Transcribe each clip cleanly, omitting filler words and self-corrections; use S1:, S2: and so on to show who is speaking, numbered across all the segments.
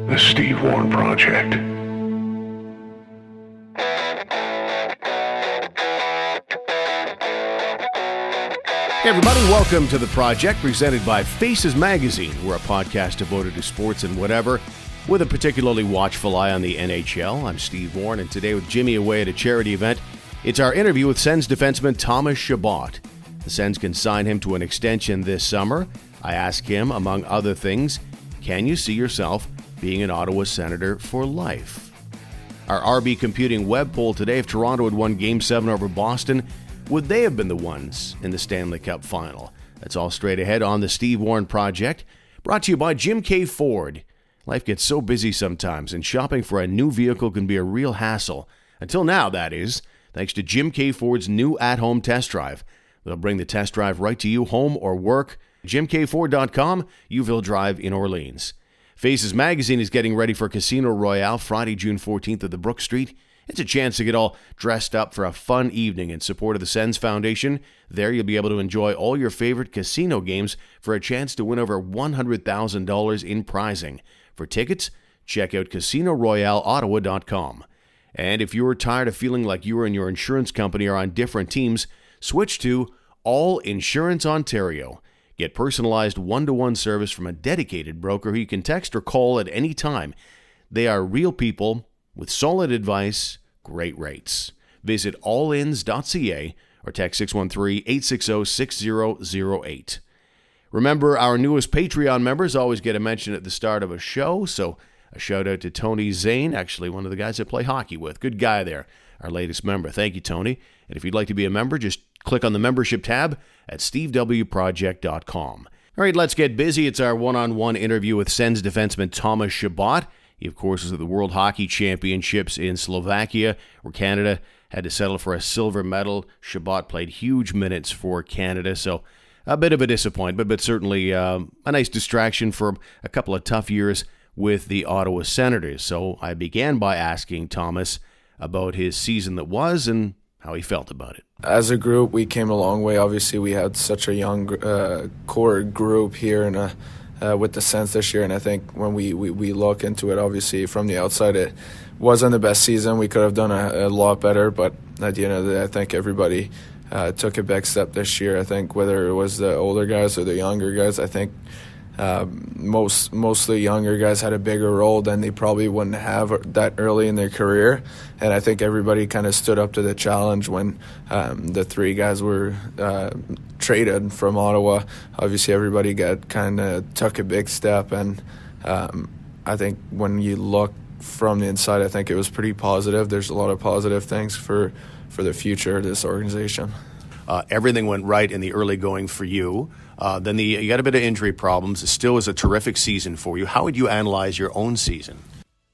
S1: The Steve Warren Project.
S2: Hey everybody, welcome to The Project, presented by Faces Magazine. We're a podcast devoted to sports and whatever, with a particularly watchful eye on the NHL. I'm Steve Warren, and today with Jimmy away at a charity event, it's our interview with Sens defenseman Thomas Chabot. The Sens can sign him to an extension this summer. I ask him, among other things, can you see yourself being an Ottawa Senator for life? Our RB Computing web poll today, if Toronto had won Game 7 over Boston, would they have been the ones in the Stanley Cup final? That's all straight ahead on the Steve Warren Project, brought to you by Jim K. Ford. Life gets so busy sometimes, and shopping for a new vehicle can be a real hassle. Until now, that is, thanks to Jim K. Ford's new at-home test drive. They'll bring the test drive right to you, home or work. JimKFord.com, Youville Drive in Orleans. Faces Magazine is getting ready for Casino Royale Friday, June 14th at the Brook Street. It's a chance to get all dressed up for a fun evening in support of the Sens Foundation. There you'll be able to enjoy all your favorite casino games for a chance to win over $100,000 in prizing. For tickets, check out CasinoRoyaleOttawa.com. And if you are tired of feeling like you and your insurance company are on different teams, switch to All Insurance Ontario. Get personalized one-to-one service from a dedicated broker who you can text or call at any time. They are real people with solid advice, great rates. Visit allins.ca or text 613-860-6008. Remember, our newest Patreon members always get a mention at the start of a show, so a shout-out to Tony Zane, actually one of the guys I play hockey with. Good guy there, our latest member. Thank you, Tony. And if you'd like to be a member, just click on the membership tab at stevewproject.com. All right, let's get busy. It's our one-on-one interview with Sens defenseman Thomas Chabot. He, of course, was at the World Hockey Championships in Slovakia, where Canada had to settle for a silver medal. Chabot played huge minutes for Canada, so a bit of a disappointment, but certainly a nice distraction for a couple of tough years with the Ottawa Senators. So I began by asking Thomas about his season that was and how he felt about it.
S3: As a group, we came a long way. Obviously, we had such a young core group here with the Sens this year, and I think when we look into it, obviously from the outside, it wasn't the best season. We could have done a lot better, but at the end of the day, I think everybody took a big step this year. I think whether it was the older guys or the younger guys, I think most of the younger guys had a bigger role than they probably wouldn't have that early in their career, and I think everybody kind of stood up to the challenge when the three guys were traded from Ottawa. Obviously, everybody took a big step, and I think when you look from the inside, I think it was pretty positive. There's a lot of positive things for the future of this organization.
S2: Everything went right in the early going for you. Then you got a bit of injury problems. It still was a terrific season for you. How would you analyze your own season?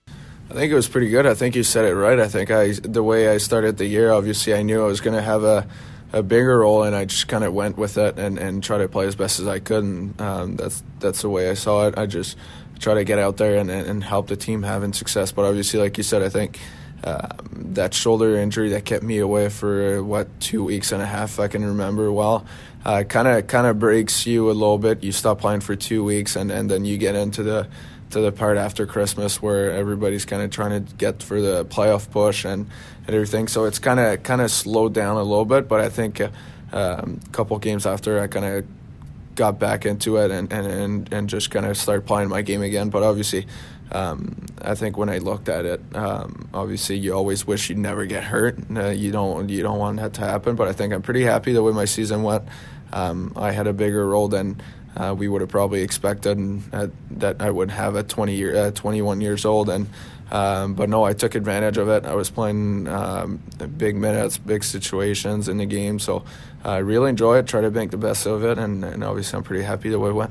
S3: I think it was pretty good. I think you said it right. I think the way I started the year, obviously I knew I was going to have a bigger role, and I just kind of went with it and try to play as best as I could. And that's the way I saw it. I just try to get out there and help the team having success. But obviously, like you said, I think that shoulder injury that kept me away for 2 weeks and a half, I can remember well. Kind of breaks you a little bit. You stop playing for 2 weeks, and then you get into the part after Christmas where everybody's kind of trying to get for the playoff push and everything. So it's kind of slowed down a little bit. But I think a couple games after, I kind of got back into it and just kind of started playing my game again. But obviously, I think when I looked at it, obviously you always wish you'd never get hurt. You don't want that to happen. But I think I'm pretty happy the way my season went. I had a bigger role than we would have probably expected, and that I would have at 21 years old. But no, I took advantage of it. I was playing big minutes, big situations in the game. So I really enjoy it, try to make the best of it, and obviously I'm pretty happy the way it went.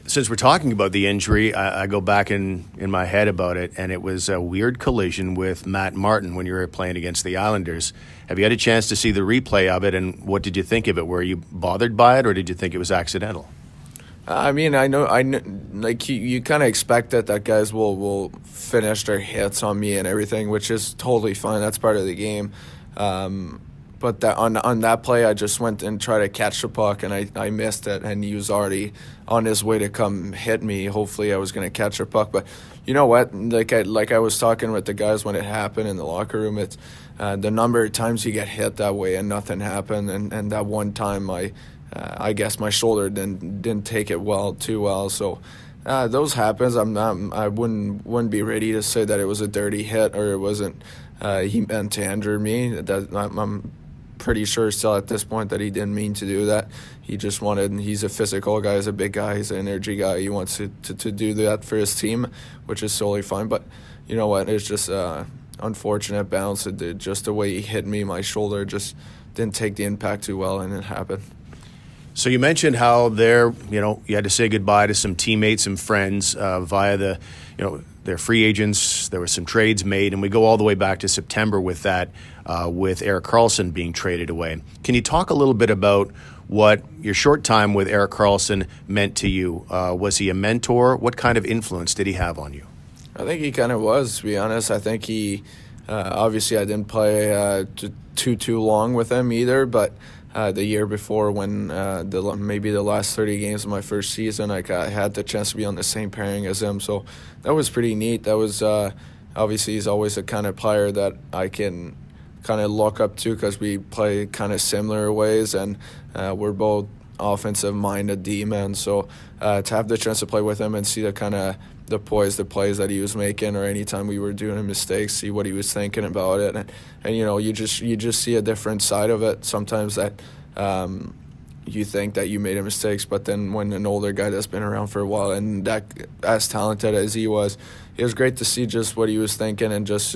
S2: Since we're talking about the injury, I go back in my head about it, and it was a weird collision with Matt Martin when you were playing against the Islanders. Have you had a chance to see the replay of it, and what did you think of it? Were you bothered by it, or did you think it was accidental?
S3: I mean, I know, like you kind of expect that guys will finish their hits on me and everything, which is totally fine. That's part of the game. but that on that play, I just went and tried to catch the puck, and I missed it, and he was already on his way to come hit me. Hopefully, I was going to catch the puck, but you know what? Like I was talking with the guys when it happened in the locker room, it's the number of times you get hit that way and nothing happened, and that one time I guess my shoulder didn't take it too well, so. Those happens. I wouldn't be ready to say that it was a dirty hit or it wasn't. He meant to injure me. I'm pretty sure still at this point that he didn't mean to do that. He just wanted. He's a physical guy. He's a big guy. He's an energy guy. He wants to do that for his team, which is totally fine. But you know what? It's just unfortunate bounce. Just the way he hit me, my shoulder just didn't take the impact too well, and it happened.
S2: So you mentioned how you had to say goodbye to some teammates, some friends via they're free agents. There were some trades made, and we go all the way back to September with that, with Erik Karlsson being traded away. Can you talk a little bit about what your short time with Erik Karlsson meant to you? Was he a mentor? What kind of influence did he have on you?
S3: I think he kind of was, to be honest. I think he, obviously I didn't play too long with him either, but the year before when maybe the last 30 games of my first season, I had the chance to be on the same pairing as him. So that was pretty neat. That was obviously he's always the kind of player that I can kind of look up to because we play kind of similar ways, and we're both offensive-minded D-men. So to have the chance to play with him and see the kind of the plays that he was making, or anytime we were doing a mistake, see what he was thinking about it, and you just see a different side of it sometimes that you think that you made a mistake, but then when an older guy that's been around for a while and that as talented as he was, it was great to see just what he was thinking and just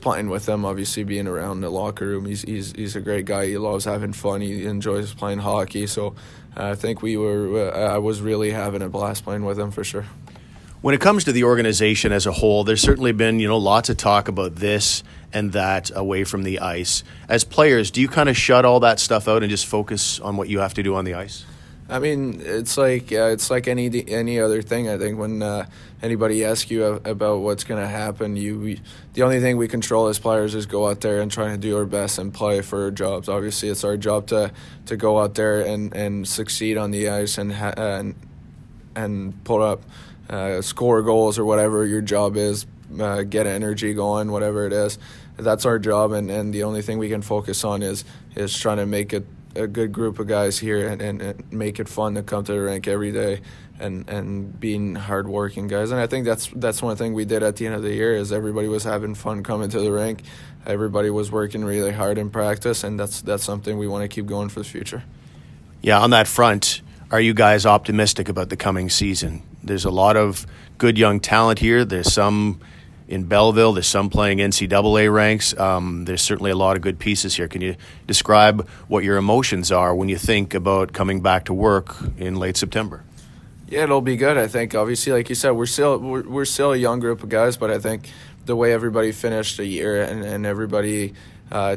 S3: playing with him. Obviously, being around the locker room, he's a great guy. He loves having fun. He enjoys playing hockey. So I think I was really having a blast playing with him for sure.
S2: When it comes to the organization as a whole, there's certainly been lots of talk about this and that away from the ice. As players, do you kind of shut all that stuff out and just focus on what you have to do on the ice?
S3: I mean, it's like any other thing. I think when anybody asks you about what's going to happen, the only thing we control as players is go out there and try to do our best and play for our jobs. Obviously, it's our job to go out there and succeed on the ice and put up score goals or whatever your job is, get energy going, whatever it is. That's our job, and the only thing we can focus on is trying to make it a good group of guys here and make it fun to come to the rink every day and being hardworking guys. And I think that's one thing we did at the end of the year is everybody was having fun coming to the rink. Everybody was working really hard in practice, and that's something we want to keep going for the future.
S2: Yeah, on that front, are you guys optimistic about the coming season? There's a lot of good young talent here. There's some in Belleville. There's some playing NCAA ranks. There's certainly a lot of good pieces here. Can you describe what your emotions are when you think about coming back to work in late September?
S3: Yeah, it'll be good. I think obviously, like you said, we're still a young group of guys, but I think the way everybody finished the year and everybody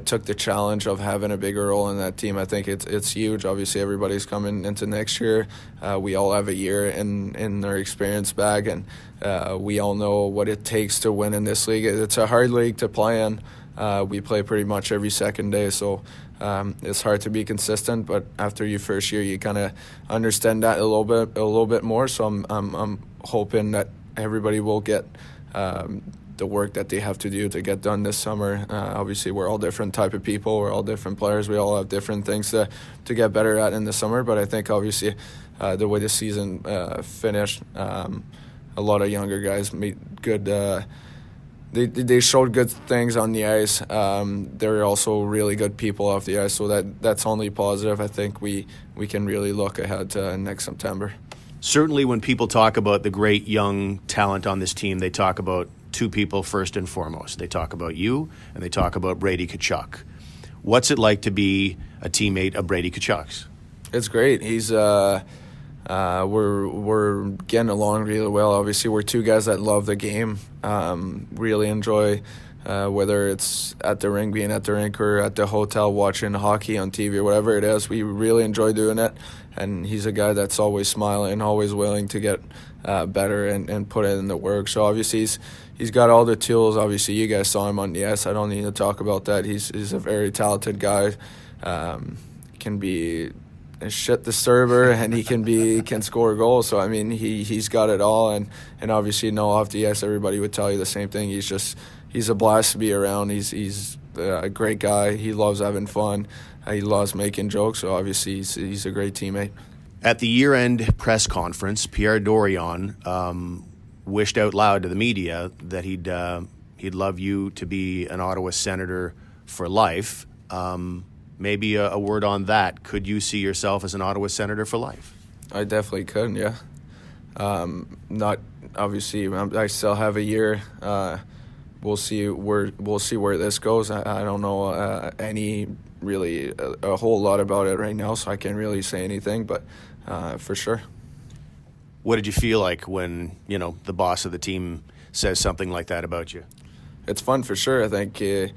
S3: took the challenge of having a bigger role in that team, I think it's huge. Obviously, everybody's coming into next year. We all have a year in our experience bag, and we all know what it takes to win in this league. It's a hard league to play in. We play pretty much every second day, so it's hard to be consistent. But after your first year, you kind of understand that a little bit more. So I'm hoping that everybody will get the work that they have to do to get done this summer. Obviously, we're all different type of people. We're all different players. We all have different things to get better at in the summer. But I think, obviously, the way the season finished, a lot of younger guys made good they showed good things on the ice. They're also really good people off the ice, so that's only positive. I think we can really look ahead to next September.
S2: Certainly when people talk about the great young talent on this team, they talk about two people first and foremost. They talk about you, and they talk about Brady Tkachuk. What's it like to be a teammate of Brady Tkachuk's?
S3: It's great. He's we're getting along really well. Obviously, we're two guys that love the game, really enjoy whether it's at the rink, being at the rink, or at the hotel watching hockey on TV or whatever it is. We really enjoy doing it, and he's a guy that's always smiling, always willing to get better and put in the work. So obviously he's got all the tools. Obviously you guys saw him on the ice. I don't need to talk about that. He's a very talented guy. Can be a shit disturber, and he can score goals. So I mean he's got it all, and obviously off the ice everybody would tell you the same thing. He's a blast to be around. He's a great guy. He loves having fun. He loves making jokes. So obviously he's a great teammate.
S2: At the year-end press conference, Pierre Dorion wished out loud to the media that he'd love you to be an Ottawa Senator for life. Maybe a word on that. Could you see yourself as an Ottawa Senator for life?
S3: I definitely could, yeah. Not obviously. I still have a year. We'll see where this goes. I don't know a whole lot about it right now, so I can't really say anything. But for sure.
S2: What did you feel like when the boss of the team says something like that about you?
S3: It's fun for sure. I think he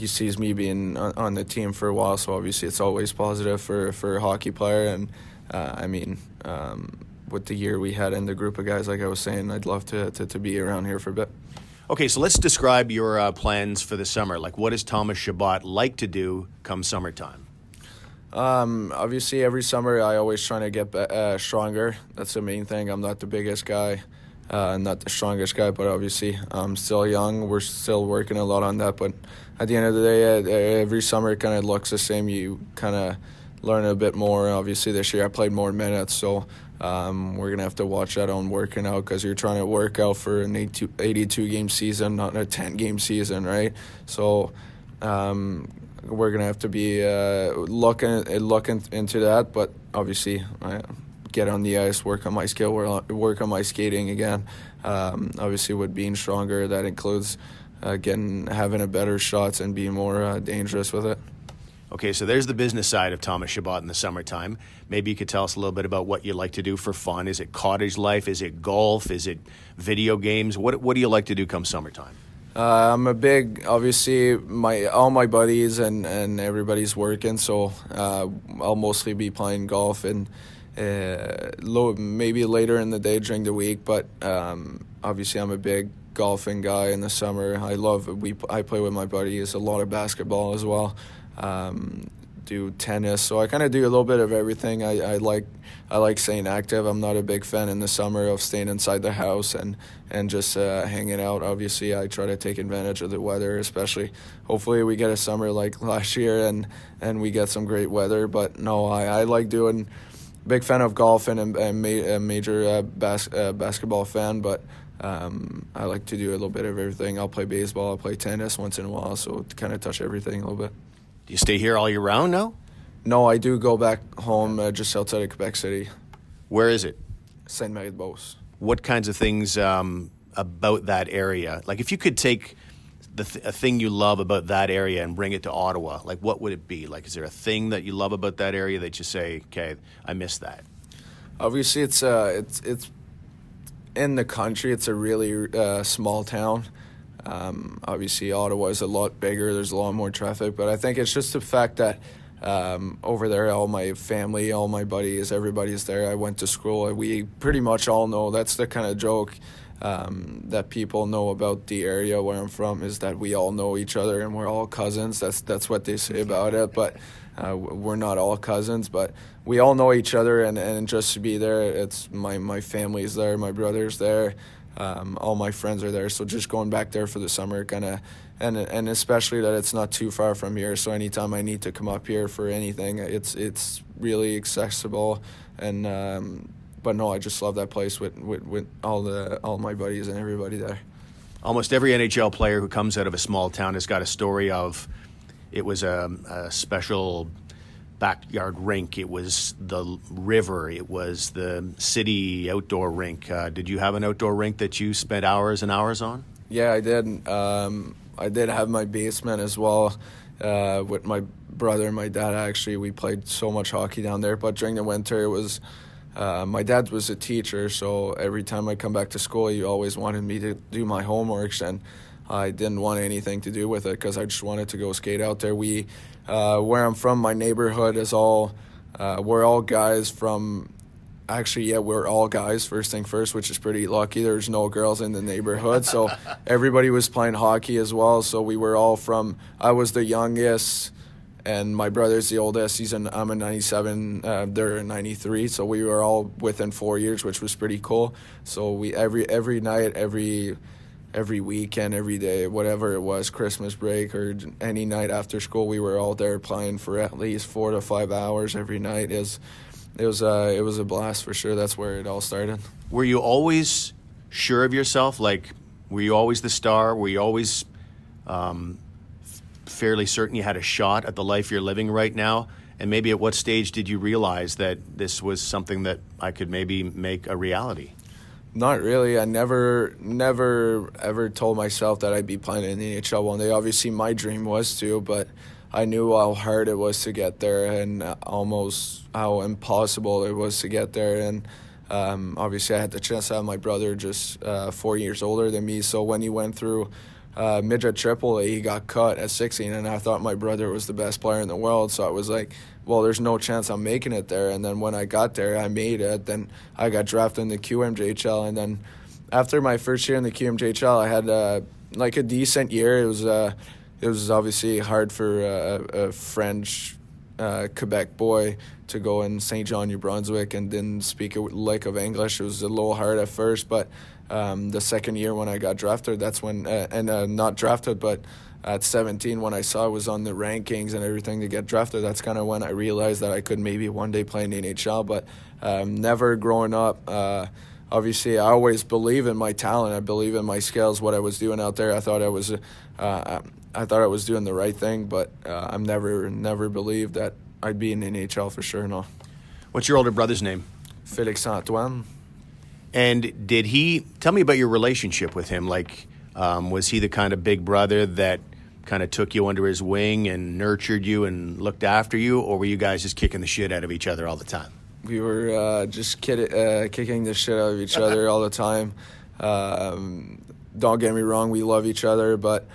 S3: sees me being on the team for a while, so obviously it's always positive for a hockey player. And with the year we had in the group of guys, like I was saying, I'd love to be around here for a bit.
S2: Okay, so let's describe your plans for the summer. Like, what does Thomas Chabot like to do come summertime?
S3: Obviously, every summer I always try to get stronger. That's the main thing. I'm not the biggest guy, not the strongest guy, but obviously I'm still young. We're still working a lot on that. But at the end of the day, every summer it kind of looks the same. You kind of learn a bit more. Obviously, this year I played more minutes, so we're going to have to watch that on working out, because you're trying to work out for an 82-game season, not a 10-game season, right? So we're going to have to be looking into that, but obviously get on the ice, work on my skill, work on my skating again. Obviously, with being stronger, that includes having a better shots and being more dangerous with it.
S2: Okay, so there's the business side of Thomas Chabot in the summertime. Maybe you could tell us a little bit about what you like to do for fun. Is it cottage life? Is it golf? Is it video games? What do you like to do come summertime?
S3: I'm a big, obviously, all my buddies and everybody's working, so I'll mostly be playing golf and maybe later in the day during the week. But obviously, I'm a big golfing guy in the summer. I play with my buddies, a lot of basketball as well. Do tennis, so I kind of do a little bit of everything. I like staying active. I'm not a big fan in the summer of staying inside the house and just hanging out. Obviously, I try to take advantage of the weather, especially. Hopefully, we get a summer like last year and we get some great weather. But no, I like doing. Big fan of golf and a major basketball fan, but I like to do a little bit of everything. I'll play baseball, I'll play tennis once in a while, so to kind of touch everything a little bit.
S2: Do you stay here all year round now?
S3: No, I do go back home just outside of Quebec City.
S2: Where is it?
S3: Saint-Marie-de-Beauce.
S2: What kinds of things about that area? Like, if you could take a thing you love about that area and bring it to Ottawa, like, what would it be? Like, is there a thing that you love about that area that you say, okay, I miss that?
S3: Obviously, it's in the country. It's a really small town. Obviously, Ottawa is a lot bigger. There's a lot more traffic, but I think it's just the fact that over there, all my family, all my buddies, everybody's there. I went to school. We pretty much all know. That's the kind of joke that people know about the area where I'm from, is that we all know each other and we're all cousins. That's what they say about it, but we're not all cousins, but we all know each other, and just to be there, it's my family's there, my brother's there. All my friends are there, so just going back there for the summer, kind of, and especially that it's not too far from here. So anytime I need to come up here for anything, it's really accessible. And but no, I just love that place with all my buddies and everybody there.
S2: Almost every NHL player who comes out of a small town has got a story of it was a special backyard rink, it was the river, it was the city outdoor rink. Did you have an outdoor rink that you spent hours and hours on?
S3: Yeah, I did. I did have my basement as well with my brother and my dad. Actually, we played so much hockey down there, but during the winter it was my dad was a teacher, so every time I come back to school he always wanted me to do my homeworks, and I didn't want anything to do with it because I just wanted to go skate out there. Where I'm from, my neighborhood is we're all guys from. Actually, yeah, we're all guys, first thing first, which is pretty lucky. There's no girls in the neighborhood, so everybody was playing hockey as well. So we were all I was the youngest, and my brother's the oldest. I'm a 97, they're a 93, so we were all within 4 years, which was pretty cool. So we every night, every weekend, every day, whatever it was, Christmas break or any night after school, we were all there playing for at least 4 to 5 hours every night. It was a blast for sure. That's where it all started.
S2: Were you always sure of yourself? Like, were you always the star? Were you always fairly certain you had a shot at the life you're living right now? And maybe at what stage did you realize that this was something that I could maybe make a reality?
S3: Not really. I never ever told myself that I'd be playing in the NHL one day. Obviously, my dream was to, but I knew how hard it was to get there and almost how impossible it was to get there. And obviously, I had the chance to have my brother just 4 years older than me. So when he went through midget AAA, he got cut at 16, and I thought my brother was the best player in the world. So I was like, well, there's no chance I'm making it there. And then when I got there, I made it. Then I got drafted in the QMJHL. And then after my first year in the QMJHL, I had a decent year. It was obviously hard for a French Quebec boy to go in St. John, New Brunswick, and didn't speak a lick of English. It was a little hard at first, but the second year when I got drafted, that's when, not drafted, but at 17 when I saw it was on the rankings and everything to get drafted, that's kind of when I realized that I could maybe one day play in the NHL, but never growing up. Obviously, I always believe in my talent. I believe in my skills, what I was doing out there. I thought I was doing the right thing, but I've never believed that I'd be in the NHL for sure, no.
S2: What's your older brother's name?
S3: Félix Antoine.
S2: And did he tell me about your relationship with him? Like, was he the kind of big brother that kind of took you under his wing and nurtured you and looked after you, or were you guys just kicking the shit out of each other all the time? We
S3: were just kicking the shit out of each other all the time. Don't get me wrong, we love each other, but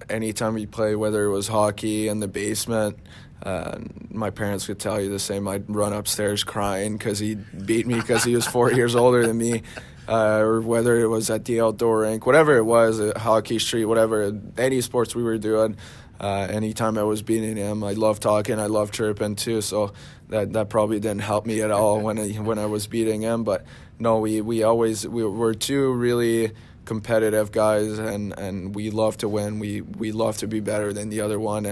S3: anytime we play, whether it was hockey in the basement, my parents could tell you the same. I'd run upstairs crying because he beat me because he was 4 years older than me, or whether it was at the outdoor rink, whatever it was, hockey street, whatever, any sports we were doing. Anytime I was beating him, I loved talking, I loved chirping too, so that probably didn't help me at all when I was beating him. But no, we were two really competitive guys, and we love to win. We love to be better than the other one,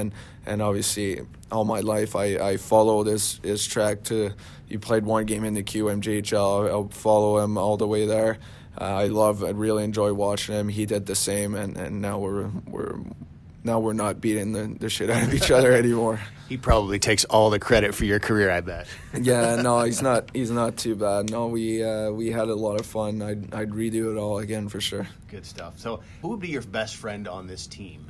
S3: and obviously all my life I followed his track to. He played one game in the QMJHL. I'll follow him all the way there. I really enjoy watching him. He did the same, and now we're not beating the shit out of each other anymore.
S2: He probably takes all the credit for your career, I bet.
S3: Yeah, no, he's not too bad. No, we had a lot of fun. I'd redo it all again for sure.
S2: Good stuff. So, who would be your best friend on this team?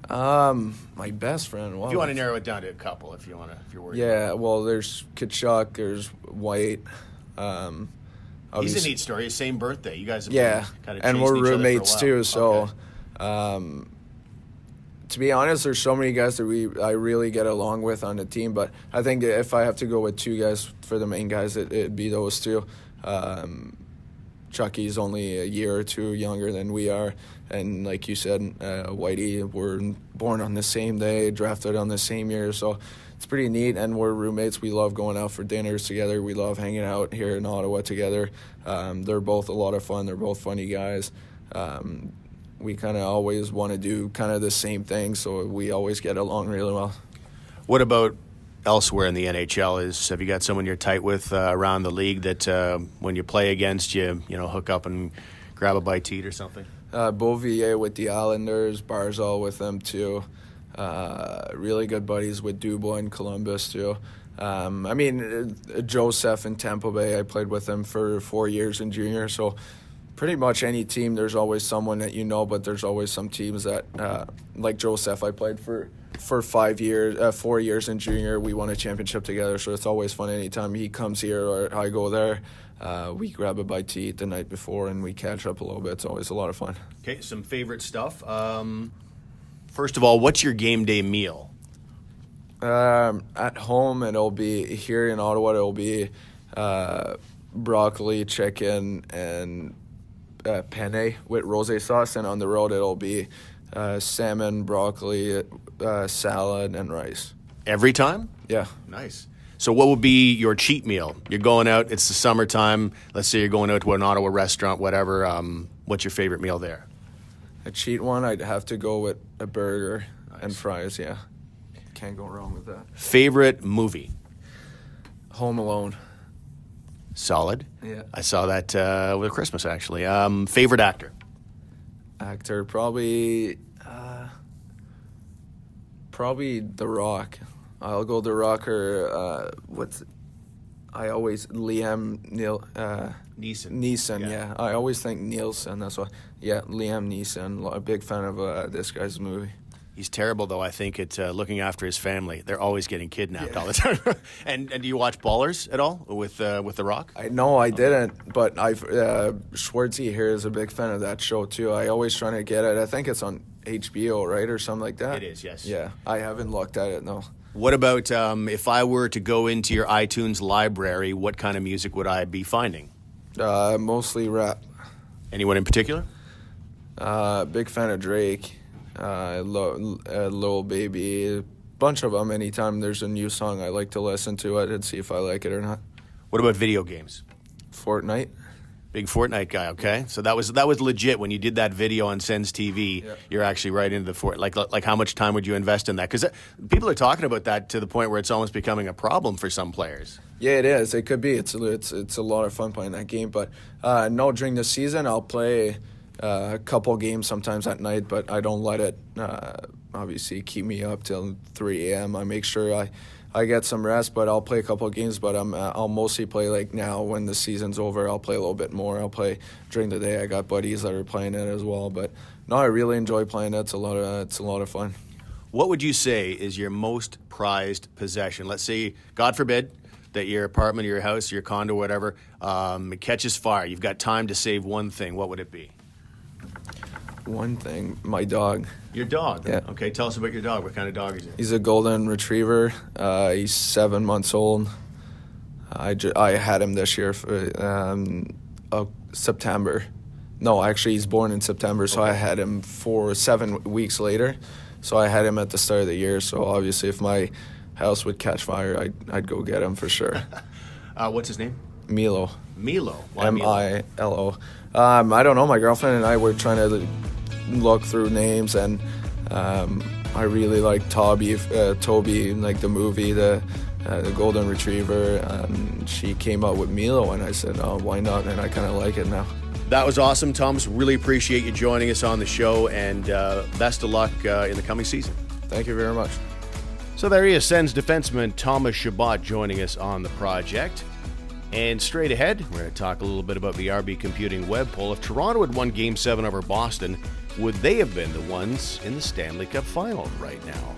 S3: My best friend. Wow.
S2: If you want to narrow it down to a couple, if you're worried.
S3: Yeah, well, there's Kachuk, there's White.
S2: He's a neat story. Same birthday. You guys have kind of
S3: and we're roommates too. So,
S2: okay.
S3: To be honest, there's so many guys that I really get along with on the team. But I think if I have to go with two guys for the main guys, it'd be those two. Chucky's only a year or two younger than we are, and like you said, Whitey, we're born on the same day, drafted on the same year, so it's pretty neat. And we're roommates. We love going out for dinners together. We love hanging out here in Ottawa together. They're both a lot of fun. They're both funny guys. We kind of always want to do kind of the same thing, so we always get along really well.
S2: What about elsewhere in the NHL? Have you got someone you're tight with around the league that when you play against you hook up and grab a bite to eat or something?
S3: Beauvillier with the Islanders, Barzal with them too. Really good buddies with Dubois in Columbus too. Joseph in Tampa Bay, I played with him for 4 years in junior, so pretty much any team, there's always someone that but there's always some teams that, like Joseph, I played for 4 years in junior. We won a championship together, so it's always fun anytime he comes here or I go there. we grab a bite to eat the night before, and we catch up a little bit. It's always a lot of fun.
S2: Okay, some favorite stuff. First of all, what's your game day meal?
S3: At home, it'll be here in Ottawa. It'll be broccoli, chicken, and penne with rosé sauce, and on the road it'll be salmon, broccoli, salad, and rice.
S2: Every time?
S3: Yeah.
S2: Nice. So what would be your cheat meal? You're going out, it's the summertime. Let's say you're going out to an Ottawa restaurant, whatever. What's your favorite meal there?
S3: A cheat one, I'd have to go with a burger and fries, yeah. Can't go wrong with that.
S2: Favorite movie?
S3: Home Alone.
S2: Solid.
S3: Yeah.
S2: I saw that with Christmas, actually. Favorite actor?
S3: Actor, probably The Rock. I'll go The Rock or Liam
S2: Neeson.
S3: Neeson, yeah. I always think Nielsen, that's why. Yeah, Liam Neeson. A big fan of this guy's movie.
S2: He's terrible, though, I think, at looking after his family. They're always getting kidnapped all the time. and do you watch Ballers at all with The Rock?
S3: I didn't, but Schwartzy here is a big fan of that show, too. I always trying to get it. I think it's on HBO, right, or something like that?
S2: It is, yes.
S3: Yeah, I haven't looked at it, no.
S2: What about if I were to go into your iTunes library, what kind of music would I be finding?
S3: Mostly rap.
S2: Anyone in particular?
S3: Big fan of Drake. Lil Baby, a bunch of them. Anytime there's a new song, I like to listen to it and see if I like it or not.
S2: What about video games?
S3: Fortnite.
S2: Big Fortnite guy, okay. So that was legit when you did that video on Sens TV. Yeah. You're actually right into the like how much time would you invest in that? Because people are talking about that to the point where it's almost becoming a problem for some players.
S3: Yeah, it is. It could be. It's a lot of fun playing that game. But no, during the season, I'll play a couple games sometimes at night, but I don't let it obviously keep me up till 3 a.m. I make sure I get some rest, but I'll play a couple of games. But I'll mostly play like now when the season's over. I'll play a little bit more. I'll play during the day. I got buddies that are playing it as well. But no, I really enjoy playing it. It's a lot of fun.
S2: What would you say is your most prized possession? Let's say, God forbid, that your apartment or your house or your condo, whatever, it catches fire. You've got time to save one thing. What would it be?
S3: One thing, my dog.
S2: Your dog?
S3: Yeah.
S2: Okay, tell us about your dog. What kind of dog is it?
S3: He's a golden retriever. He's 7 months old. I had him this year for September. No, actually, he's born in September, so I had him for 7 weeks later. So I had him at the start of the year. So obviously, if my house would catch fire, I'd go get him for sure.
S2: What's his name?
S3: Milo.
S2: Milo? Why
S3: M-I-L-O. I don't know. My girlfriend and I were trying to look through names, and I really like Toby, like the movie, the Golden Retriever. And she came up with Milo, and I said, "Oh, why not?" And I kind of like it now.
S2: That was awesome, Thomas. Really appreciate you joining us on the show, and best of luck in the coming season.
S3: Thank you very much.
S2: So there he is, Sens defenseman Thomas Chabot joining us on the project. And straight ahead, we're going to talk a little bit about the RB Computing web poll. If Toronto had won Game 7 over Boston, would they have been the ones in the Stanley Cup final right now?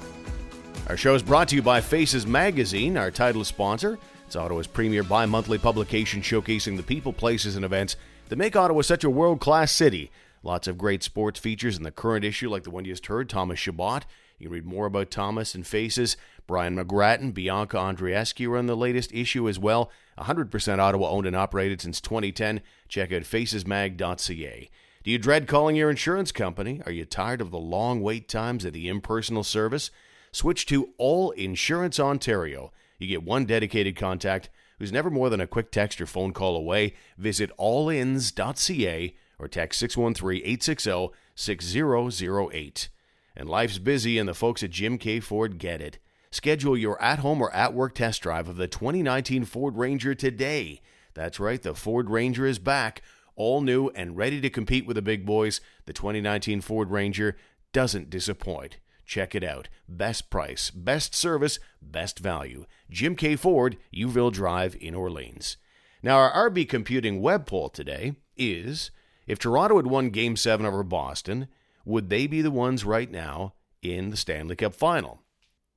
S2: Our show is brought to you by Faces Magazine, our title sponsor. It's Ottawa's premier bi-monthly publication showcasing the people, places, and events that make Ottawa such a world-class city. Lots of great sports features in the current issue, like the one you just heard, Thomas Chabot. You can read more about Thomas and Faces. Brian McGrattan, Bianca Andreescu are in the latest issue as well. 100% Ottawa owned and operated since 2010. Check out facesmag.ca. Do you dread calling your insurance company? Are you tired of the long wait times at the impersonal service? Switch to All Insurance Ontario. You get one dedicated contact who's never more than a quick text or phone call away. Visit allins.ca or text 613-860-6008. And life's busy, and the folks at Jim K. Ford get it. Schedule your at-home or at-work test drive of the 2019 Ford Ranger today. That's right, the Ford Ranger is back, all new and ready to compete with the big boys. The 2019 Ford Ranger doesn't disappoint. Check it out. Best price, best service, best value. Jim K. Ford, Youville Drive in Orleans. Now, our RB Computing web poll today is, if Toronto had won Game 7 over Boston, would they be the ones right now in the Stanley Cup final?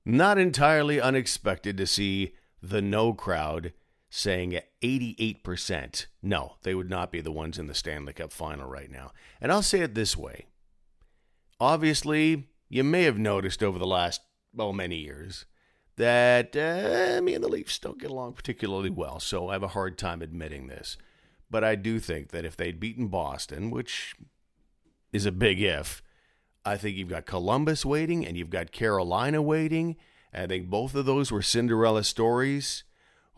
S2: Not entirely unexpected to see the no crowd saying 88%, no, they would not be the ones in the Stanley Cup final right now. And I'll say it this way. Obviously, you may have noticed over the last, many years that me and the Leafs don't get along particularly well, so I have a hard time admitting this. But I do think that if they'd beaten Boston, which is a big if, I think you've got Columbus waiting and you've got Carolina waiting. I think both of those were Cinderella stories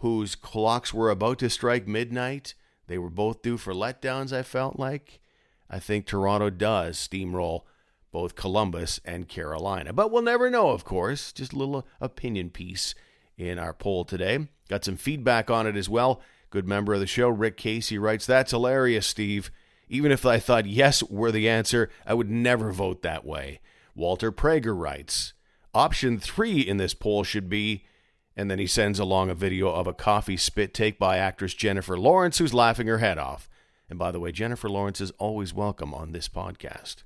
S2: whose clocks were about to strike midnight. They were both due for letdowns, I felt like. I think Toronto does steamroll both Columbus and Carolina. But we'll never know, of course. Just a little opinion piece in our poll today. Got some feedback on it as well. Good member of the show, Rick Casey, writes, "That's hilarious, Steve. Even if I thought yes were the answer, I would never vote that way." Walter Prager writes, "Option 3 in this poll should be," and then he sends along a video of a coffee spit take by actress Jennifer Lawrence, who's laughing her head off. And by the way, Jennifer Lawrence is always welcome on this podcast.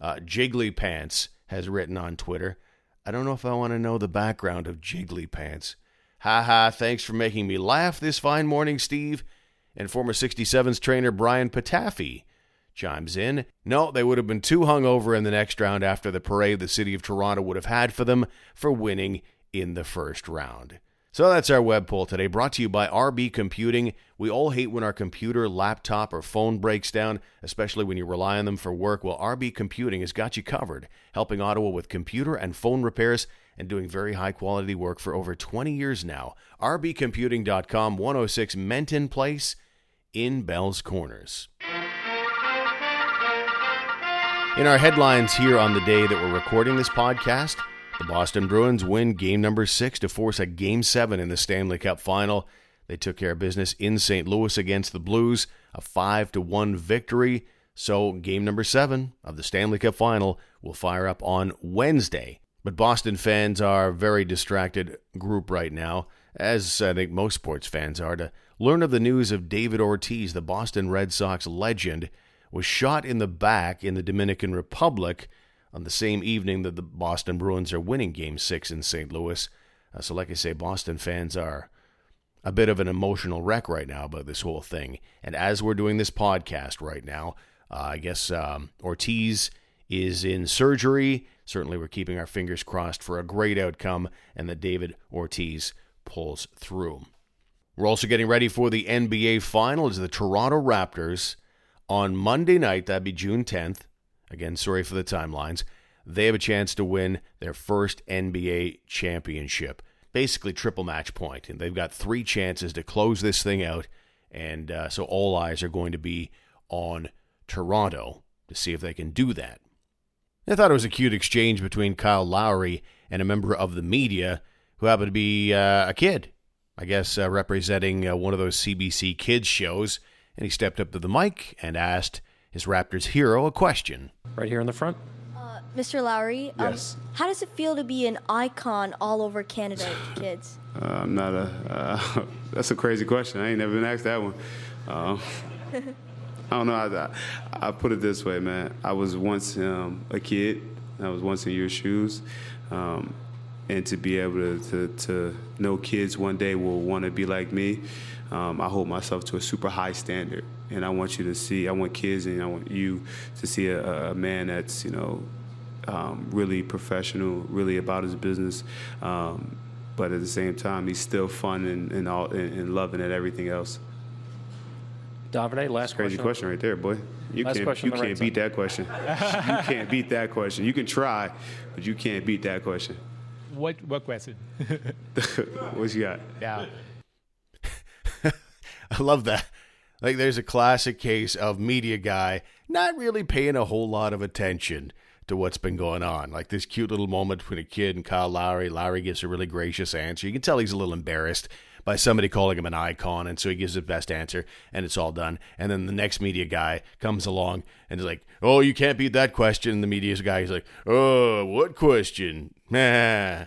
S2: Jiggly Pants has written on Twitter, "I don't know if I want to know the background of Jiggly Pants. Ha, thanks for making me laugh this fine morning, Steve." And former 67's trainer Brian Patafi chimes in, "No, they would have been too hungover in the next round after the parade the city of Toronto would have had for them for winning in the first round." So that's our web poll today, brought to you by RB Computing. We all hate when our computer, laptop, or phone breaks down, especially when you rely on them for work. Well, RB Computing has got you covered, helping Ottawa with computer and phone repairs and doing very high-quality work for over 20 years now. rbcomputing.com, 106 Menton Place in Bell's Corners. In our headlines here on the day that we're recording this podcast, the Boston Bruins win game number 6 to force a game 7 in the Stanley Cup final. They took care of business in St. Louis against the Blues, a 5-1 victory. So game number 7 of the Stanley Cup final will fire up on Wednesday. But Boston fans are a very distracted group right now, as I think most sports fans are, to learn of the news of David Ortiz, the Boston Red Sox legend, was shot in the back in the Dominican Republic on the same evening that the Boston Bruins are winning Game 6 in St. Louis. So like I say, Boston fans are a bit of an emotional wreck right now about this whole thing. And as we're doing this podcast right now, I guess Ortiz is in surgery. Certainly we're keeping our fingers crossed for a great outcome and that David Ortiz pulls through. We're also getting ready for the NBA Finals. The Toronto Raptors on Monday night, that'd be June 10th, again, sorry for the timelines, they have a chance to win their first NBA championship. Basically triple match point. And they've got 3 chances to close this thing out. And so all eyes are going to be on Toronto to see if they can do that. I thought it was a cute exchange between Kyle Lowry and a member of the media who happened to be a kid, I guess representing one of those CBC Kids shows. And he stepped up to the mic and asked his Raptors hero a question.
S4: Right here in the front.
S5: Mr. Lowry,
S4: Yes.
S5: How does it feel to be an icon all over Canada to kids?
S6: I'm not that's a crazy question. I ain't never been asked that one. I don't know. I put it this way, man. I was once a kid. I was once in your shoes. And to be able to know kids one day will want to be like me, I hold myself to a super high standard. And I want kids and I want you to see a man that's, really professional, really about his business. But at the same time, he's still fun and loving at everything else.
S4: Davide, last
S6: Crazy question right there, boy. You
S4: Last
S6: can't
S4: question on the right
S6: beat that question. You can't beat that question. You can try, but you can't beat that question.
S7: What question?
S6: What you got?
S7: Yeah.
S2: I love that. Like, there's a classic case of media guy not really paying a whole lot of attention to what's been going on. Like this cute little moment between a kid and Kyle Lowry. Lowry gives a really gracious answer. You can tell he's a little embarrassed by somebody calling him an icon, and so he gives the best answer, and it's all done. And then the next media guy comes along and is like, "Oh, you can't beat that question." And the media guy is like, "Oh, what question? Nah."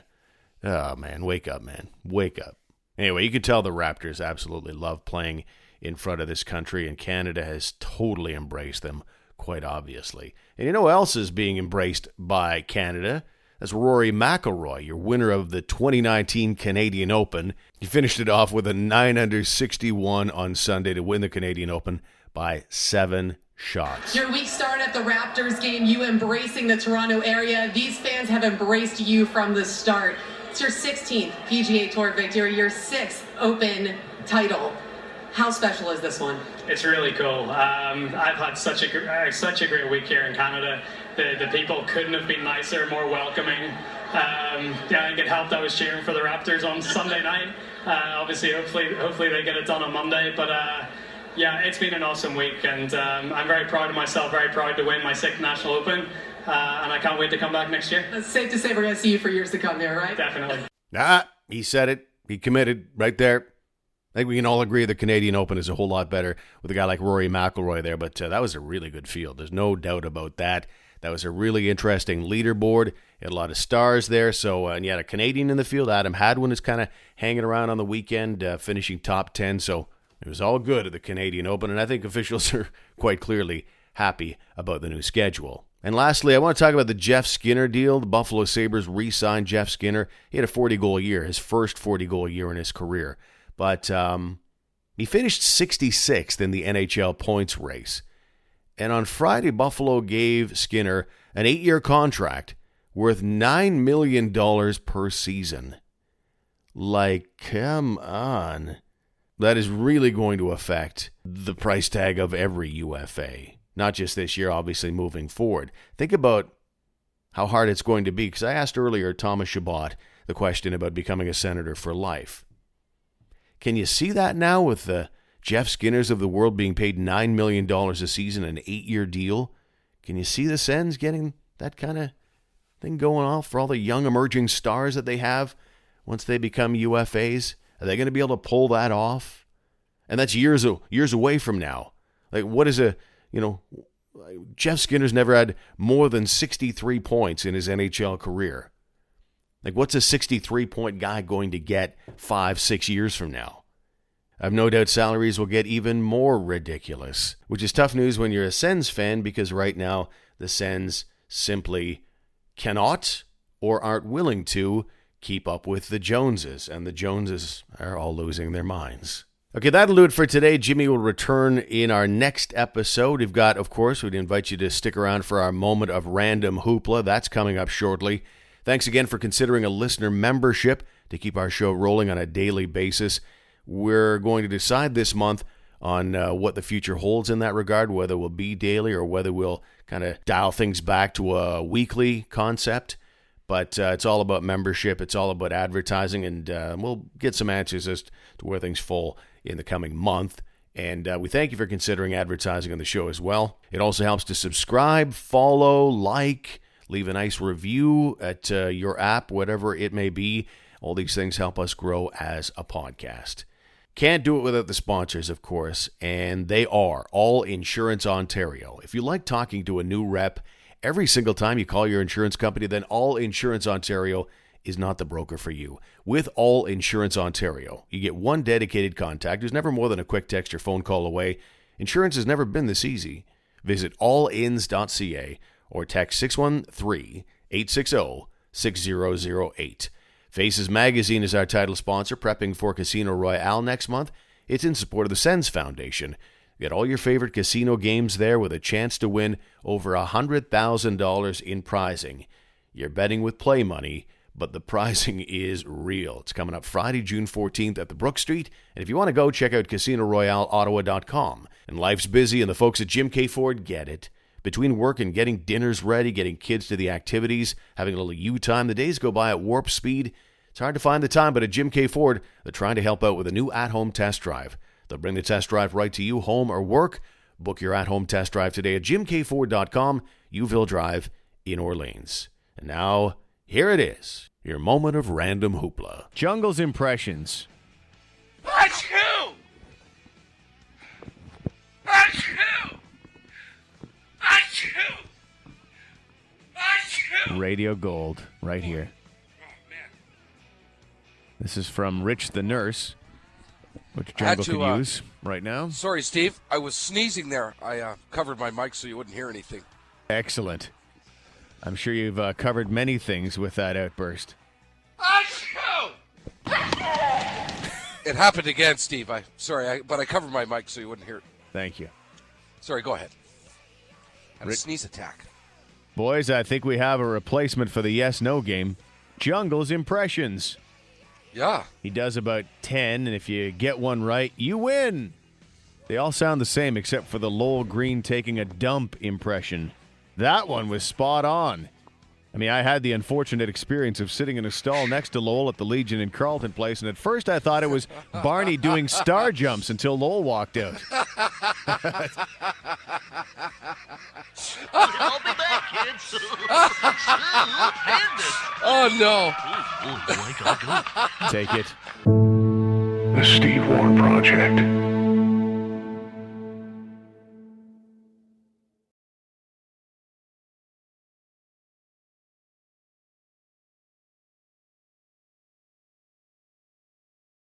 S2: Oh, man, wake up, man. Wake up. Anyway, you can tell the Raptors absolutely love playing in front of this country, and Canada has totally embraced them, quite obviously. And you know who else is being embraced by Canada? That's Rory McIlroy, your winner of the 2019 Canadian Open. He finished it off with a 961 on Sunday to win the Canadian Open by 7 shots.
S7: Your week started at the Raptors game, you embracing the Toronto area. These fans have embraced you from the start. It's your 16th PGA Tour victory, your 6th Open title. How special is this one?
S8: It's really cool. I've had such a great week here in Canada. The people couldn't have been nicer, more welcoming. I think it helped I was cheering for the Raptors on Sunday night. Obviously, hopefully they get it done on Monday. But yeah, it's been an awesome week, and I'm very proud of myself, very proud to win my 6th National Open, and I can't wait to come back next year.
S7: It's safe to say we're going to see you for years to come here, right?
S8: Definitely.
S2: He said it. He committed right there. I think we can all agree the Canadian Open is a whole lot better with a guy like Rory McIlroy there, but that was a really good field. There's no doubt about that. That was a really interesting leaderboard. You had a lot of stars there, and you had a Canadian in the field. Adam Hadwin is kind of hanging around on the weekend, finishing top 10, so it was all good at the Canadian Open, and I think officials are quite clearly happy about the new schedule. And lastly, I want to talk about the Jeff Skinner deal. The Buffalo Sabres re-signed Jeff Skinner. He had a 40-goal year, his first 40-goal year in his career. But he finished 66th in the NHL points race. And on Friday, Buffalo gave Skinner an 8-year contract worth $9 million per season. Like, come on. That is really going to affect the price tag of every UFA. Not just this year, obviously, moving forward. Think about how hard it's going to be. Because I asked earlier Thomas Chabot the question about becoming a senator for life. Can you see that now with the Jeff Skinners of the world being paid $9 million a season, an 8-year deal? Can you see the Sens getting that kind of thing going off for all the young emerging stars that they have once they become UFAs? Are they going to be able to pull that off? And that's years away from now. Like, what is Jeff Skinner's never had more than 63 points in his NHL career. Like, what's a 63-point guy going to get 5-6 years from now? I have no doubt salaries will get even more ridiculous, which is tough news when you're a Sens fan, because right now the Sens simply cannot or aren't willing to keep up with the Joneses, and the Joneses are all losing their minds. Okay, that'll do it for today. Jimmy will return in our next episode. We've got, of course, we'd invite you to stick around for our moment of random hoopla. That's coming up shortly. Thanks again for considering a listener membership to keep our show rolling on a daily basis. We're going to decide this month on what the future holds in that regard, whether we'll be daily or whether we'll kind of dial things back to a weekly concept. But it's all about membership. It's all about advertising, and we'll get some answers as to where things fall in the coming month. And we thank you for considering advertising on the show as well. It also helps to subscribe, follow, like, leave a nice review at your app, whatever it may be. All these things help us grow as a podcast. Can't do it without the sponsors, of course, and they are All Insurance Ontario. If you like talking to a new rep every single time you call your insurance company, then All Insurance Ontario is not the broker for you. With All Insurance Ontario, you get one dedicated contact who's never more than a quick text or phone call away. Insurance has never been this easy. Visit allins.ca or text 613-860-6008. Faces Magazine is our title sponsor, prepping for Casino Royale next month. It's in support of the Sens Foundation. Get all your favorite casino games there with a chance to win over $100,000 in prizing. You're betting with play money, but the prizing is real. It's coming up Friday, June 14th at the Brook Street. And if you want to go, check out CasinoRoyaleOttawa.com. And life's busy, and the folks at Jim K. Ford get it. Between work and getting dinners ready, getting kids to the activities, having a little you time, the days go by at warp speed. It's hard to find the time, but at Jim K. Ford, they're trying to help out with a new at-home test drive. They'll bring the test drive right to you, home or work. Book your at-home test drive today at jimkford.com, Uville Drive in Orleans. And now, here it is, your moment of random hoopla. Jungle's impressions.
S1: Achoo! Achoo! Achoo! Achoo!
S2: Radio Gold, right here.
S1: Oh, man.
S2: This is from Rich the Nurse, which Jungle can use right now.
S9: Sorry, Steve. I was sneezing there. I covered my mic so you wouldn't hear anything.
S2: Excellent. I'm sure you've covered many things with that outburst.
S1: Achoo!
S9: It happened again, Steve. But I covered my mic so you wouldn't hear it.
S2: Thank you.
S9: Sorry, go ahead. Had a sneeze attack.
S2: Boys, I think we have a replacement for the yes-no game. Jungle's impressions.
S9: Yeah.
S2: He does about 10, and if you get one right, you win. They all sound the same except for the Lowell Green taking a dump impression. That one was spot on. I mean, I had the unfortunate experience of sitting in a stall next to Lowell at the Legion in Carleton Place, and at first I thought it was Barney doing star jumps until Lowell walked out.
S1: I'll be back, kids.
S9: Oh, no.
S1: Oh, boy, gotta go.
S2: Take it.
S10: The Steve Warren Project.